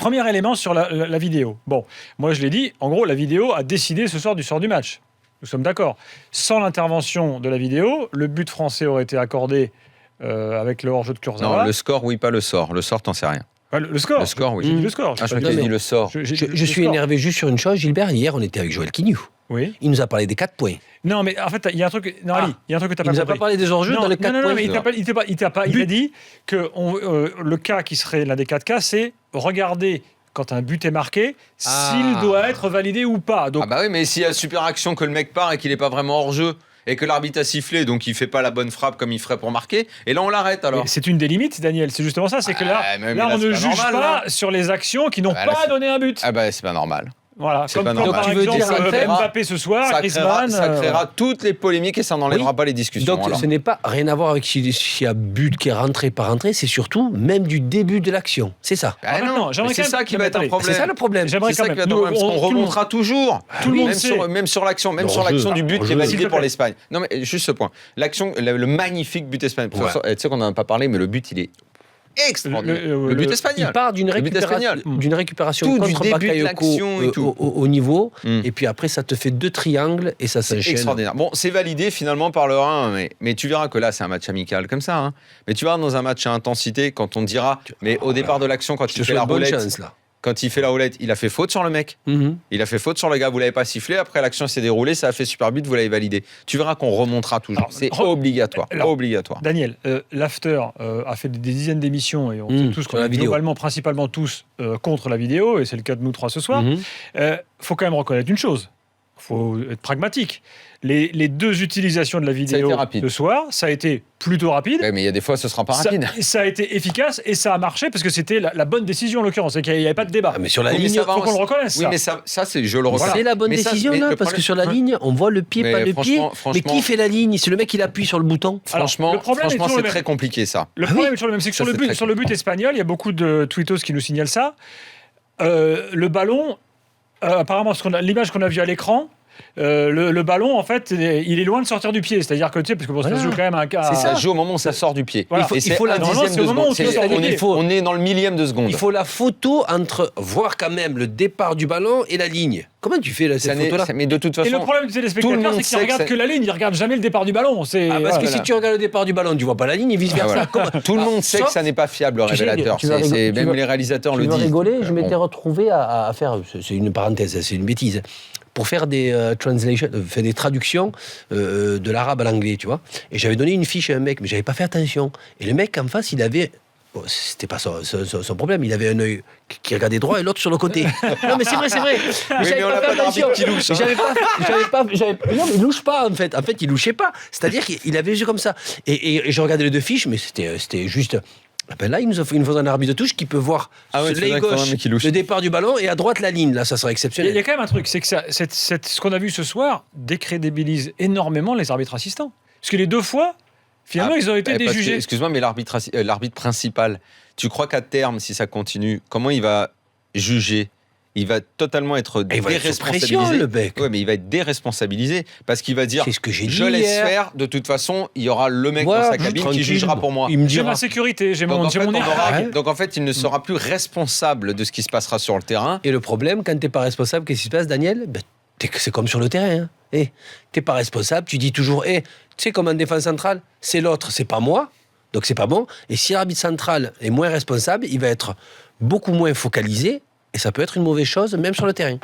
Premier élément sur la vidéo. Bon, moi je l'ai dit, en gros, la vidéo a décidé ce soir du sort du match. Nous sommes d'accord. Sans l'intervention de la vidéo, le but français aurait été accordé avec le hors-jeu de Kurzawa. Non, le score, oui, pas le sort. Le sort, t'en sais rien. Le score. Le score, oui. J'ai dit le score. Je crois que tu as dit le sort. Je suis énervé juste sur une chose, Gilbert. Hier, on était avec Joël Quignou. Oui. Il nous a parlé des 4 points. Non, mais en fait, il y a un truc. Non, Ali, il y a un truc que tu n'as pas compris. Il nous a pas parlé des hors-jeux dans les 4 points. Non, mais il a dit que le cas qui serait l'un des 4 cas, c'est regarder quand un but est marqué, s'il doit être validé ou pas. Donc, ah bah oui, mais s'il y a super action que le mec part et qu'il n'est pas vraiment hors jeu et que l'arbitre a sifflé, donc il fait pas la bonne frappe comme il ferait pour marquer, et là on l'arrête alors. C'est une des limites, Daniel. C'est justement ça, c'est que là on ne juge normal, pas sur les actions qui n'ont pas donné un but. Ah bah c'est pas normal. Voilà, C'est comme pas normal. par Tu veux exemple dire Mbappé ce soir, ça Griezmann. créera toutes les polémiques et ça n'enlèvera pas les discussions. Donc alors. ce n'est pas rien à voir avec s'il y a but qui est rentré, pas rentré, c'est surtout même du début de l'action. C'est ça. Ah non, c'est ça qui va être un problème. C'est ça le problème. J'aimerais C'est ça quand qui va même. être un problème, parce qu'on remontera toujours. Tout le monde sait. Même sur l'action, du but qui est validé pour l'Espagne. Non mais juste ce point. L'action, le magnifique but espagnol. Tu sais qu'on n'en a pas parlé, mais le but il est extraordinaire. Le but espagnol. Il part d'une récupération Tout contre du début de l'action et tout. au niveau, et puis après ça te fait 2 triangles et ça C'est s'enchaîne. extraordinaire. Bon, c'est validé finalement par le 1, mais tu verras que là, c'est un match amical comme ça. Hein. Mais tu verras dans un match à intensité, quand on te dira, mais au départ de l'action, quand il fait la roulette, il a fait faute sur le mec. Il a fait faute sur le gars, vous l'avez pas sifflé. Après, l'action s'est déroulée, ça a fait super but, vous l'avez validé. Tu verras qu'on remontera toujours. C'est obligatoire. Obligatoire. Daniel, l'After a fait des dizaines d'émissions et on sait tous qu'on est globalement, principalement tous contre la vidéo, et c'est le cas de nous 3 ce soir. Faut quand même reconnaître une chose. Faut être pragmatique. Les 2 utilisations de la vidéo ce soir, ça a été plutôt rapide. Ouais, mais il y a des fois, ce sera pas rapide. Ça a été efficace et ça a marché parce que c'était la bonne décision en l'occurrence. C'est qu'il n'y avait pas de débat. Mais sur la ligne, il faut qu'on le reconnaisse. Oui, mais ça c'est, je le reconnais. C'est la bonne décision là, parce que sur la ligne, on voit le pied, pas le pied. Mais qui fait la ligne? C'est le mec qui appuie sur le bouton. Franchement, c'est très compliqué ça. Le problème est toujours le même. C'est que sur le but espagnol, il y a beaucoup de tweetos qui nous signalent ça. Le ballon, apparemment, l'image qu'on a vue à l'écran. Le ballon, en fait, il est loin de sortir du pied. C'est-à-dire que, tu sais, parce que ça se joue quand même un cas. C'est ça, joue au moment où ça sort du pied. Voilà. Il faut la dixième de seconde. On est dans le millième de seconde. Il faut la photo entre voir quand même le départ du ballon et la ligne. Comment tu fais cette photo-là? Mais de toute façon. Et le problème du téléspectateur, c'est qu'il regarde que la ligne, il regarde jamais le départ du ballon. Parce que si tu regardes le départ du ballon, tu vois pas la ligne et vice versa. Tout le monde sait que ça n'est pas fiable, le révélateur. Même les réalisateurs le disent. Tu vas rigoler, je m'étais retrouvé à faire. C'est une parenthèse, c'est une bêtise. Pour faire des des traductions de l'arabe à l'anglais, tu vois. Et j'avais donné une fiche à un mec, mais j'avais pas fait attention. Et le mec en face, il avait... Bon, c'était pas son problème, il avait un œil qui regardait droit et l'autre sur le côté. Non mais c'est vrai. Mais on n'a pas d'arbitre qui louche. Non mais il louche pas en fait. En fait, il louchait pas. C'est-à-dire qu'il avait les yeux comme ça. Et je regardais les 2 fiches, mais c'était juste... Ben là, il nous faudrait un arbitre de touche qui peut voir l'œil gauche, le départ du ballon, et à droite la ligne. Là, ça serait exceptionnel. Il y a quand même un truc, c'est que ce qu'on a vu ce soir décrédibilise énormément les arbitres assistants. Parce que les 2 fois, finalement, ils ont été déjugés. Excuse-moi, mais l'arbitre principal, tu crois qu'à terme, si ça continue, comment il va juger? Il va totalement être déresponsabilisé. Le bec. Ouais, mais il va être déresponsabilisé parce qu'il va dire je laisse faire, de toute façon, il y aura le mec dans sa cabine qui jugera pour moi. J'ai ma sécurité, j'ai mon état. Donc en fait, il ne sera plus responsable de ce qui se passera sur le terrain. Et le problème, quand tu n'es pas responsable, qu'est-ce qui se passe, Daniel? C'est comme sur le terrain. Tu n'es pas responsable, tu dis toujours, tu sais, comme en défense centrale, c'est l'autre, c'est pas moi, donc c'est pas bon. Et si l'arbitre central est moins responsable, il va être beaucoup moins focalisé. Et ça peut être une mauvaise chose, même sur le terrain.